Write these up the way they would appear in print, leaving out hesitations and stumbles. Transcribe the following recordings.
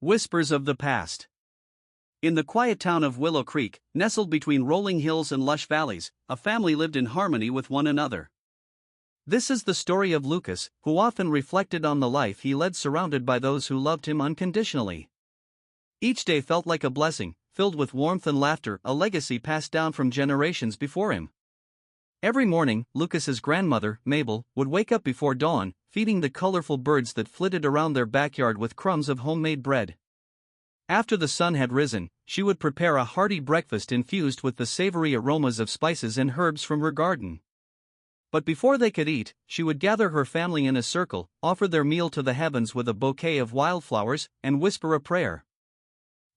Whispers of the Past. In the quiet town of Willow Creek, nestled between rolling hills and lush valleys, a family lived in harmony with one another. This is the story of Lucas, who often reflected on the life he led surrounded by those who loved him unconditionally. Each day felt like a blessing, filled with warmth and laughter, a legacy passed down from generations before him. Every morning, Lucas's grandmother, Mabel, would wake up before dawn, feeding the colorful birds that flitted around their backyard with crumbs of homemade bread. After the sun had risen, she would prepare a hearty breakfast infused with the savory aromas of spices and herbs from her garden. But before they could eat, she would gather her family in a circle, offer their meal to the heavens with a bouquet of wildflowers, and whisper a prayer.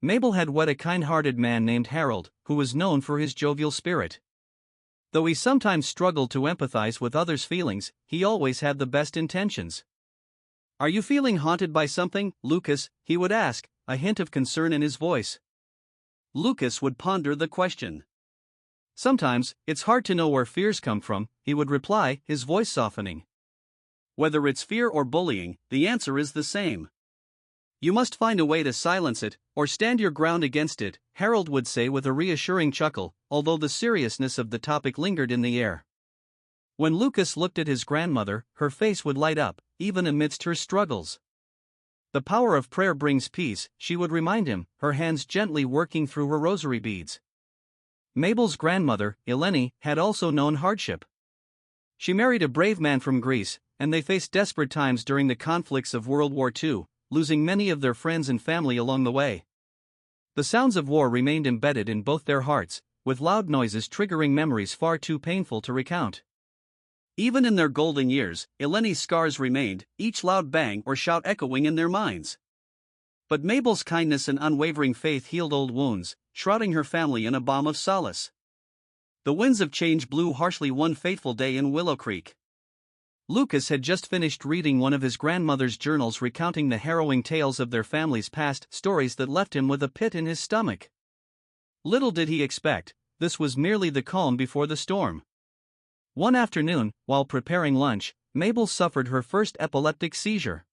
Mabel had wed a kind-hearted man named Harold, who was known for his jovial spirit. Though he sometimes struggled to empathize with others' feelings, he always had the best intentions. "Are you feeling haunted by something, Lucas?" he would ask, a hint of concern in his voice. Lucas would ponder the question. "Sometimes, it's hard to know where fears come from," he would reply, his voice softening. "Whether it's fear or bullying, the answer is the same. You must find a way to silence it, or stand your ground against it," Harold would say with a reassuring chuckle, although the seriousness of the topic lingered in the air. When Lucas looked at his grandmother, her face would light up, even amidst her struggles. "The power of prayer brings peace," she would remind him, her hands gently working through her rosary beads. Mabel's grandmother, Eleni, had also known hardship. She married a brave man from Greece, and they faced desperate times during the conflicts of World War II, losing many of their friends and family along the way. The sounds of war remained embedded in both their hearts, with loud noises triggering memories far too painful to recount. Even in their golden years, Eleni's scars remained, each loud bang or shout echoing in their minds. But Mabel's kindness and unwavering faith healed old wounds, shrouding her family in a balm of solace. The winds of change blew harshly one fateful day in Willow Creek. Lucas had just finished reading one of his grandmother's journals recounting the harrowing tales of their family's past, stories that left him with a pit in his stomach. Little did he expect, this was merely the calm before the storm. One afternoon, while preparing lunch, Mabel suffered her first epileptic seizure.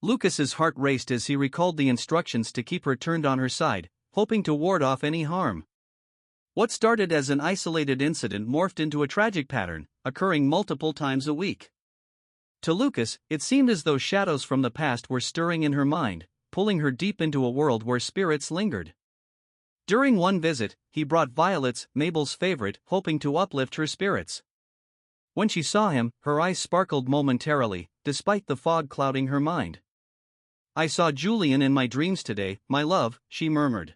Lucas's heart raced as he recalled the instructions to keep her turned on her side, hoping to ward off any harm. What started as an isolated incident morphed into a tragic pattern, occurring multiple times a week. To Lucas, it seemed as though shadows from the past were stirring in her mind, pulling her deep into a world where spirits lingered. During one visit, he brought violets, Mabel's favorite, hoping to uplift her spirits. When she saw him, her eyes sparkled momentarily, despite the fog clouding her mind. "I saw Julian in my dreams today, my love," she murmured.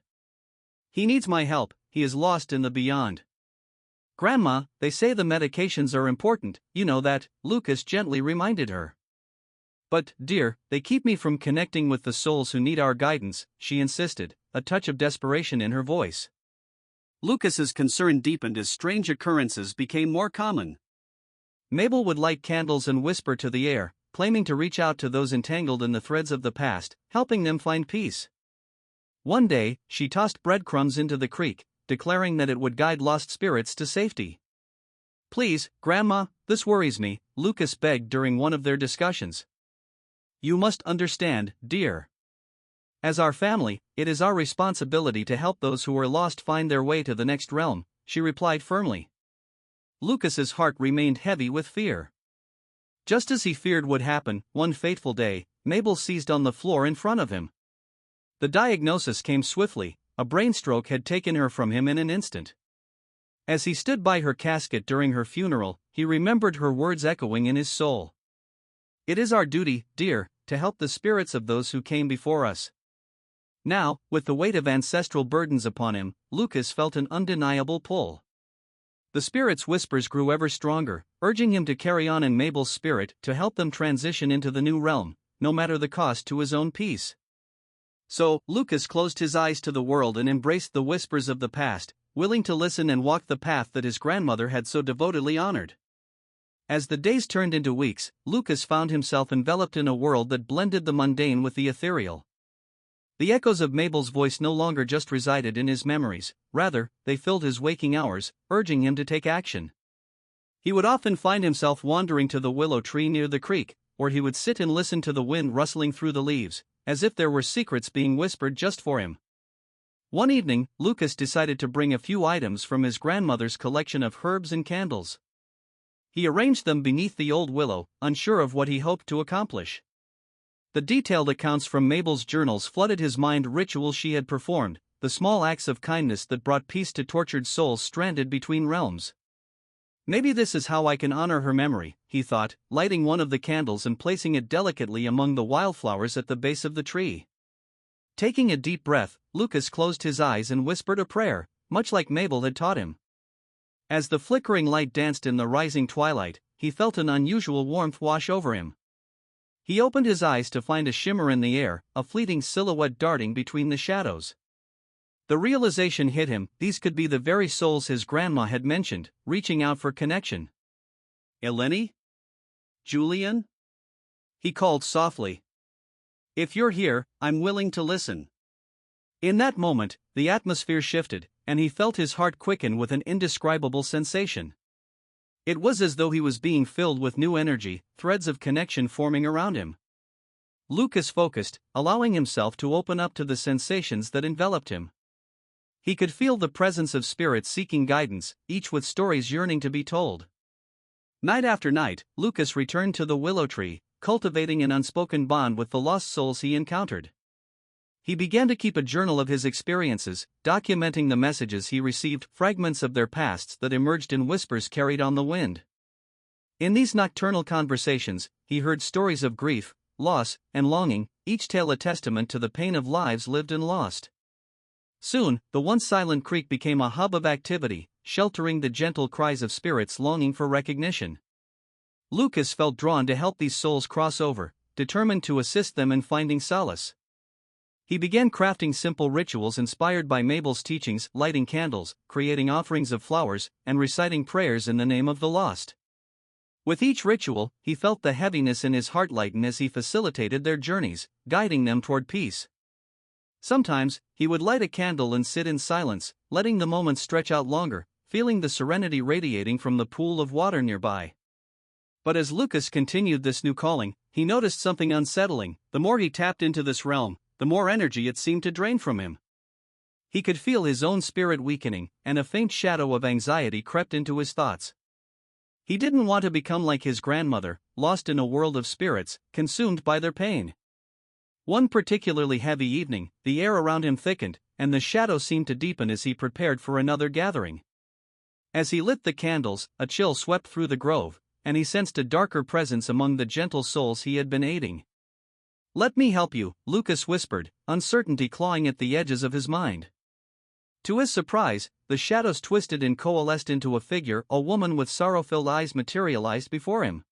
"He needs my help, he is lost in the beyond." "Grandma, they say the medications are important, you know that," Lucas gently reminded her. "But, dear, they keep me from connecting with the souls who need our guidance," she insisted, a touch of desperation in her voice. Lucas's concern deepened as strange occurrences became more common. Mabel would light candles and whisper to the air, claiming to reach out to those entangled in the threads of the past, helping them find peace. One day, she tossed breadcrumbs into the creek, declaring that it would guide lost spirits to safety. "Please, Grandma, this worries me," Lucas begged during one of their discussions. "You must understand, dear. As our family, it is our responsibility to help those who are lost find their way to the next realm," she replied firmly. Lucas's heart remained heavy with fear. Just as he feared would happen, one fateful day, Mabel seized on the floor in front of him. The diagnosis came swiftly, a brain stroke had taken her from him in an instant. As he stood by her casket during her funeral, he remembered her words echoing in his soul. "It is our duty, dear, to help the spirits of those who came before us." Now, with the weight of ancestral burdens upon him, Lucas felt an undeniable pull. The spirit's whispers grew ever stronger, urging him to carry on in Mabel's spirit to help them transition into the new realm, no matter the cost to his own peace. So, Lucas closed his eyes to the world and embraced the whispers of the past, willing to listen and walk the path that his grandmother had so devotedly honored. As the days turned into weeks, Lucas found himself enveloped in a world that blended the mundane with the ethereal. The echoes of Mabel's voice no longer just resided in his memories, rather, they filled his waking hours, urging him to take action. He would often find himself wandering to the willow tree near the creek, where he would sit and listen to the wind rustling through the leaves, as if there were secrets being whispered just for him. One evening, Lucas decided to bring a few items from his grandmother's collection of herbs and candles. He arranged them beneath the old willow, unsure of what he hoped to accomplish. The detailed accounts from Mabel's journals flooded his mind. Rituals she had performed, the small acts of kindness that brought peace to tortured souls stranded between realms. Maybe this is how I can honor her memory, he thought, lighting one of the candles and placing it delicately among the wildflowers at the base of the tree. Taking a deep breath, Lucas closed his eyes and whispered a prayer, much like Mabel had taught him. As the flickering light danced in the rising twilight, he felt an unusual warmth wash over him. He opened his eyes to find a shimmer in the air, a fleeting silhouette darting between the shadows. The realization hit him, these could be the very souls his grandma had mentioned, reaching out for connection. Eleni? Julian? He called softly. If you're here, I'm willing to listen. In that moment, the atmosphere shifted, and he felt his heart quicken with an indescribable sensation. It was as though he was being filled with new energy, threads of connection forming around him. Lucas focused, allowing himself to open up to the sensations that enveloped him. He could feel the presence of spirits seeking guidance, each with stories yearning to be told. Night after night, Lucas returned to the willow tree, cultivating an unspoken bond with the lost souls he encountered. He began to keep a journal of his experiences, documenting the messages he received, fragments of their pasts that emerged in whispers carried on the wind. In these nocturnal conversations, he heard stories of grief, loss, and longing, each tale a testament to the pain of lives lived and lost. Soon, the once silent creek became a hub of activity, sheltering the gentle cries of spirits longing for recognition. Lucas felt drawn to help these souls cross over, determined to assist them in finding solace. He began crafting simple rituals inspired by Mabel's teachings, lighting candles, creating offerings of flowers, and reciting prayers in the name of the lost. With each ritual, he felt the heaviness in his heart lighten as he facilitated their journeys, guiding them toward peace. Sometimes, he would light a candle and sit in silence, letting the moments stretch out longer, feeling the serenity radiating from the pool of water nearby. But as Lucas continued this new calling, he noticed something unsettling. The more he tapped into this realm, the more energy it seemed to drain from him. He could feel his own spirit weakening, and a faint shadow of anxiety crept into his thoughts. He didn't want to become like his grandmother, lost in a world of spirits, consumed by their pain. One particularly heavy evening, the air around him thickened, and the shadow seemed to deepen as he prepared for another gathering. As he lit the candles, a chill swept through the grove, and he sensed a darker presence among the gentle souls he had been aiding. "Let me help you," Lucas whispered, uncertainty clawing at the edges of his mind. To his surprise, the shadows twisted and coalesced into a figure. A woman with sorrow-filled eyes materialized before him.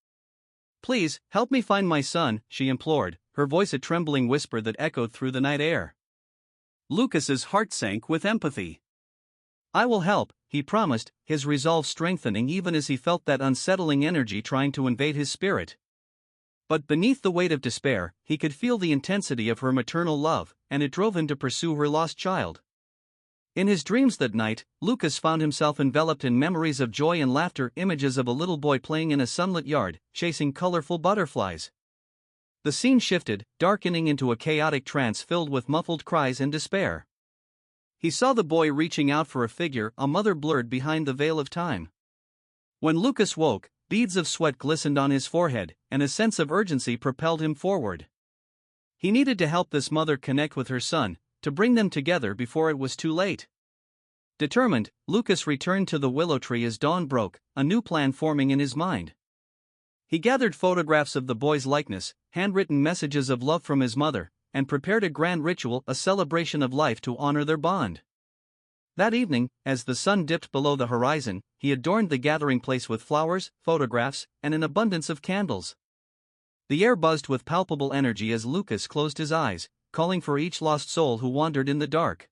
"Please, help me find my son," she implored, her voice a trembling whisper that echoed through the night air. Lucas's heart sank with empathy. "I will help," he promised, his resolve strengthening even as he felt that unsettling energy trying to invade his spirit. But beneath the weight of despair, he could feel the intensity of her maternal love, and it drove him to pursue her lost child. In his dreams that night, Lucas found himself enveloped in memories of joy and laughter, images of a little boy playing in a sunlit yard, chasing colorful butterflies. The scene shifted, darkening into a chaotic trance filled with muffled cries and despair. He saw the boy reaching out for a figure, a mother blurred behind the veil of time. When Lucas woke, beads of sweat glistened on his forehead, and a sense of urgency propelled him forward. He needed to help this mother connect with her son, to bring them together before it was too late. Determined, Lucas returned to the willow tree as dawn broke, a new plan forming in his mind. He gathered photographs of the boy's likeness, handwritten messages of love from his mother, and prepared a grand ritual, a celebration of life to honor their bond. That evening, as the sun dipped below the horizon, he adorned the gathering place with flowers, photographs, and an abundance of candles. The air buzzed with palpable energy as Lucas closed his eyes, calling for each lost soul who wandered in the dark.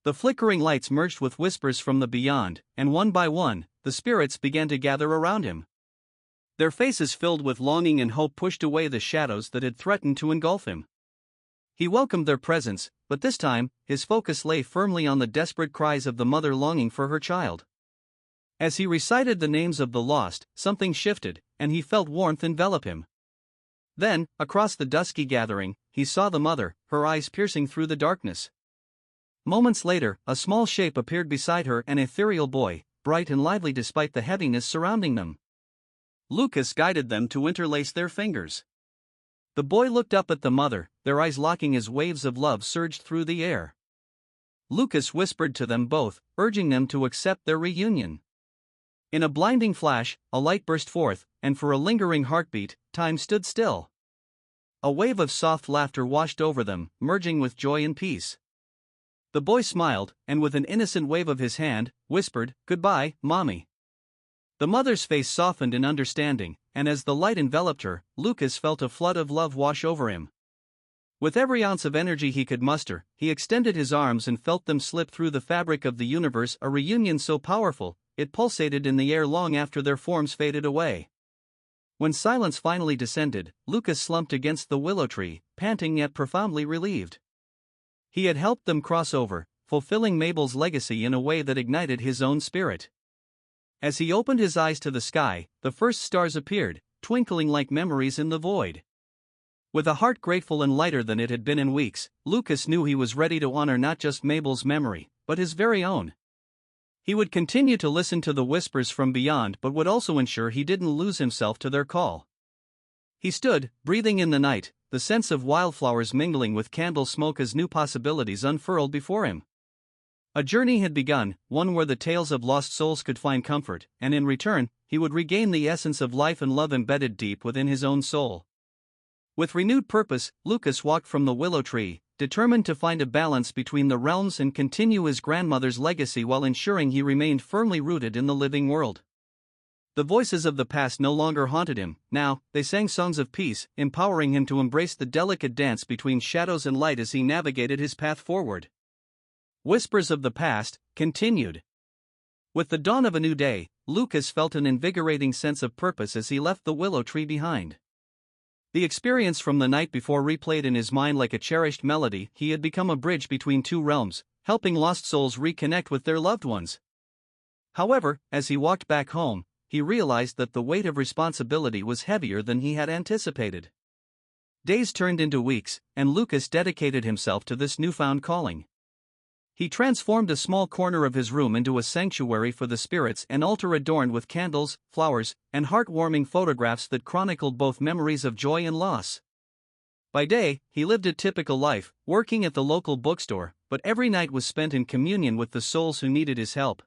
The flickering lights merged with whispers from the beyond, and one by one, the spirits began to gather around him. Their faces filled with longing and hope pushed away the shadows that had threatened to engulf him. He welcomed their presence, but this time, his focus lay firmly on the desperate cries of the mother longing for her child. As he recited the names of the lost, something shifted, and he felt warmth envelop him. Then, across the dusky gathering, he saw the mother, her eyes piercing through the darkness. Moments later, a small shape appeared beside her, an ethereal boy, bright and lively despite the heaviness surrounding them. Lucas guided them to interlace their fingers. The boy looked up at the mother, their eyes locking as waves of love surged through the air. Lucas whispered to them both, urging them to accept their reunion. In a blinding flash, a light burst forth, and for a lingering heartbeat, time stood still. A wave of soft laughter washed over them, merging with joy and peace. The boy smiled, and with an innocent wave of his hand, whispered, "Goodbye, Mommy." The mother's face softened in understanding, and as the light enveloped her, Lucas felt a flood of love wash over him. With every ounce of energy he could muster, he extended his arms and felt them slip through the fabric of the universe, a reunion so powerful, it pulsated in the air long after their forms faded away. When silence finally descended, Lucas slumped against the willow tree, panting yet profoundly relieved. He had helped them cross over, fulfilling Mabel's legacy in a way that ignited his own spirit. As he opened his eyes to the sky, the first stars appeared, twinkling like memories in the void. With a heart grateful and lighter than it had been in weeks, Lucas knew he was ready to honor not just Mabel's memory, but his very own. He would continue to listen to the whispers from beyond, but would also ensure he didn't lose himself to their call. He stood, breathing in the night, the scents of wildflowers mingling with candle smoke as new possibilities unfurled before him. A journey had begun, one where the tales of lost souls could find comfort, and in return, he would regain the essence of life and love embedded deep within his own soul. With renewed purpose, Lucas walked from the willow tree, determined to find a balance between the realms and continue his grandmother's legacy while ensuring he remained firmly rooted in the living world. The voices of the past no longer haunted him. Now, they sang songs of peace, empowering him to embrace the delicate dance between shadows and light as he navigated his path forward. Whispers of the Past continued. With the dawn of a new day, Lucas felt an invigorating sense of purpose as he left the willow tree behind. The experience from the night before replayed in his mind like a cherished melody. He had become a bridge between two realms, helping lost souls reconnect with their loved ones. However, as he walked back home, he realized that the weight of responsibility was heavier than he had anticipated. Days turned into weeks, and Lucas dedicated himself to this newfound calling. He transformed a small corner of his room into a sanctuary for the spirits, an altar adorned with candles, flowers, and heartwarming photographs that chronicled both memories of joy and loss. By day, he lived a typical life, working at the local bookstore, but every night was spent in communion with the souls who needed his help.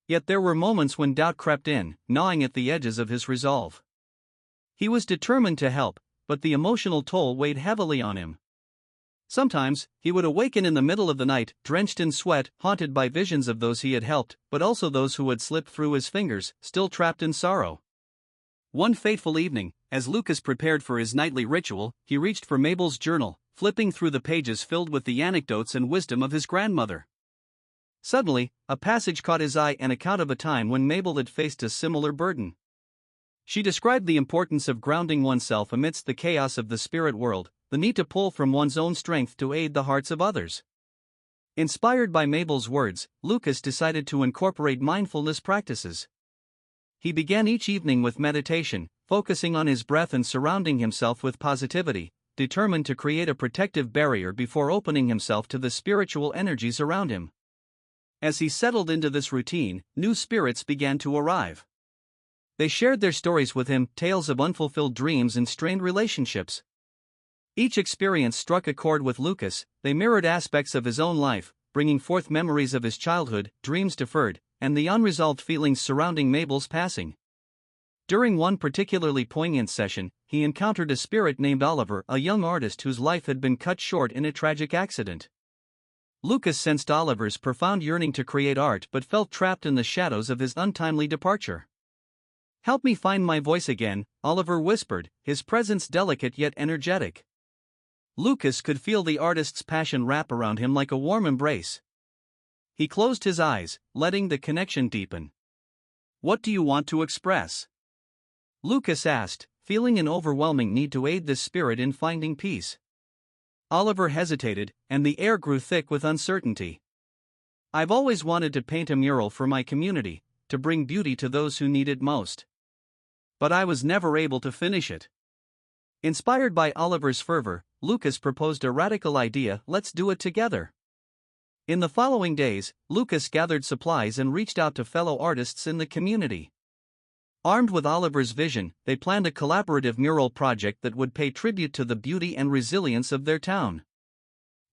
Yet there were moments when doubt crept in, gnawing at the edges of his resolve. He was determined to help, but the emotional toll weighed heavily on him. Sometimes, he would awaken in the middle of the night, drenched in sweat, haunted by visions of those he had helped, but also those who had slipped through his fingers, still trapped in sorrow. One fateful evening, as Lucas prepared for his nightly ritual, he reached for Mabel's journal, flipping through the pages filled with the anecdotes and wisdom of his grandmother. Suddenly, a passage caught his eye, an account of a time when Mabel had faced a similar burden. She described the importance of grounding oneself amidst the chaos of the spirit world, the need to pull from one's own strength to aid the hearts of others. Inspired by Mabel's words, Lucas decided to incorporate mindfulness practices. He began each evening with meditation, focusing on his breath and surrounding himself with positivity, determined to create a protective barrier before opening himself to the spiritual energies around him. As he settled into this routine, new spirits began to arrive. They shared their stories with him, tales of unfulfilled dreams and strained relationships. Each experience struck a chord with Lucas. They mirrored aspects of his own life, bringing forth memories of his childhood, dreams deferred, and the unresolved feelings surrounding Mabel's passing. During one particularly poignant session, he encountered a spirit named Oliver, a young artist whose life had been cut short in a tragic accident. Lucas sensed Oliver's profound yearning to create art but felt trapped in the shadows of his untimely departure. "Help me find my voice again," Oliver whispered, his presence delicate yet energetic. Lucas could feel the artist's passion wrap around him like a warm embrace. He closed his eyes, letting the connection deepen. "What do you want to express?" Lucas asked, feeling an overwhelming need to aid this spirit in finding peace. Oliver hesitated, and the air grew thick with uncertainty. "I've always wanted to paint a mural for my community, to bring beauty to those who need it most. But I was never able to finish it." Inspired by Oliver's fervor, Lucas proposed a radical idea: let's do it together. In the following days, Lucas gathered supplies and reached out to fellow artists in the community. Armed with Oliver's vision, they planned a collaborative mural project that would pay tribute to the beauty and resilience of their town.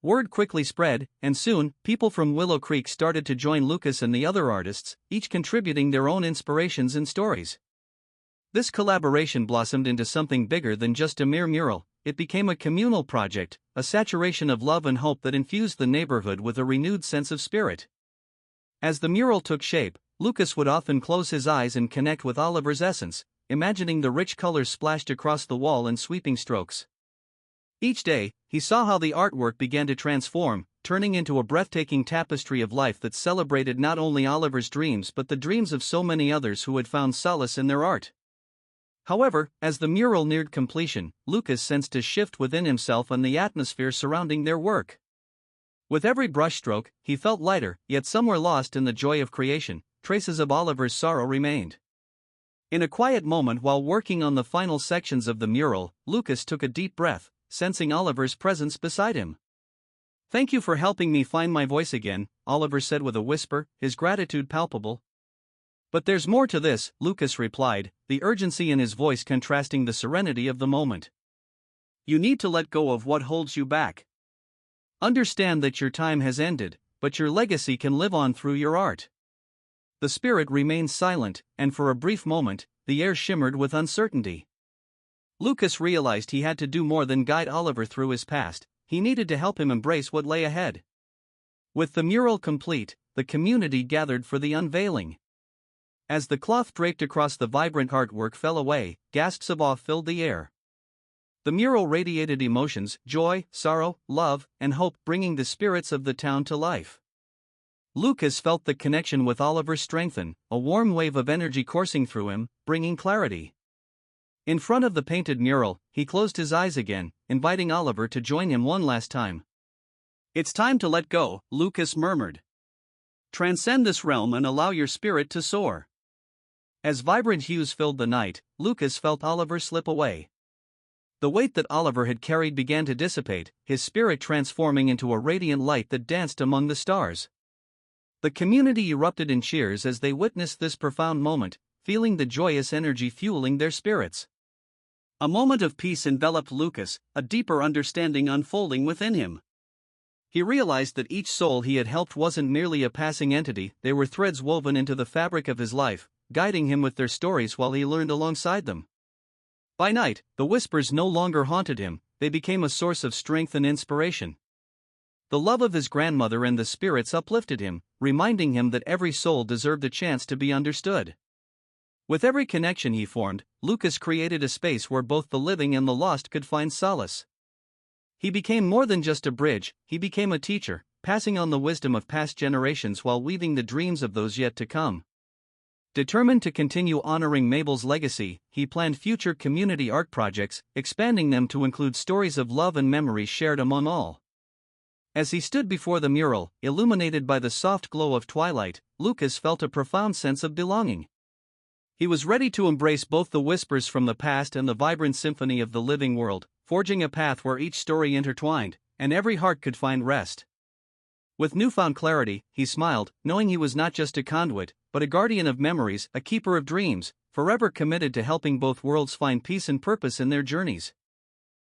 Word quickly spread, and soon, people from Willow Creek started to join Lucas and the other artists, each contributing their own inspirations and stories. This collaboration blossomed into something bigger than just a mere mural. It became a communal project, a saturation of love and hope that infused the neighborhood with a renewed sense of spirit. As the mural took shape, Lucas would often close his eyes and connect with Oliver's essence, imagining the rich colors splashed across the wall in sweeping strokes. Each day, he saw how the artwork began to transform, turning into a breathtaking tapestry of life that celebrated not only Oliver's dreams but the dreams of so many others who had found solace in their art. However, as the mural neared completion, Lucas sensed a shift within himself and the atmosphere surrounding their work. With every brushstroke, he felt lighter, yet somewhere lost in the joy of creation, traces of Oliver's sorrow remained. In a quiet moment while working on the final sections of the mural, Lucas took a deep breath, sensing Oliver's presence beside him. "Thank you for helping me find my voice again," Oliver said with a whisper, his gratitude palpable. "But there's more to this," Lucas replied, the urgency in his voice contrasting the serenity of the moment. "You need to let go of what holds you back. Understand that your time has ended, but your legacy can live on through your art." The spirit remained silent, and for a brief moment, the air shimmered with uncertainty. Lucas realized he had to do more than guide Oliver through his past. He needed to help him embrace what lay ahead. With the mural complete, the community gathered for the unveiling. As the cloth draped across the vibrant artwork fell away, gasps of awe filled the air. The mural radiated emotions: joy, sorrow, love, and hope, bringing the spirits of the town to life. Lucas felt the connection with Oliver strengthen, a warm wave of energy coursing through him, bringing clarity. In front of the painted mural, he closed his eyes again, inviting Oliver to join him one last time. "It's time to let go," Lucas murmured. "Transcend this realm and allow your spirit to soar." As vibrant hues filled the night, Lucas felt Oliver slip away. The weight that Oliver had carried began to dissipate, his spirit transforming into a radiant light that danced among the stars. The community erupted in cheers as they witnessed this profound moment, feeling the joyous energy fueling their spirits. A moment of peace enveloped Lucas, a deeper understanding unfolding within him. He realized that each soul he had helped wasn't merely a passing entity, they were threads woven into the fabric of his life, guiding him with their stories while he learned alongside them. By night, the whispers no longer haunted him, they became a source of strength and inspiration. The love of his grandmother and the spirits uplifted him, reminding him that every soul deserved a chance to be understood. With every connection he formed, Lucas created a space where both the living and the lost could find solace. He became more than just a bridge, he became a teacher, passing on the wisdom of past generations while weaving the dreams of those yet to come. Determined to continue honoring Mabel's legacy, he planned future community art projects, expanding them to include stories of love and memories shared among all. As he stood before the mural, illuminated by the soft glow of twilight, Lucas felt a profound sense of belonging. He was ready to embrace both the whispers from the past and the vibrant symphony of the living world, forging a path where each story intertwined, and every heart could find rest. With newfound clarity, he smiled, knowing he was not just a conduit, but a guardian of memories, a keeper of dreams, forever committed to helping both worlds find peace and purpose in their journeys.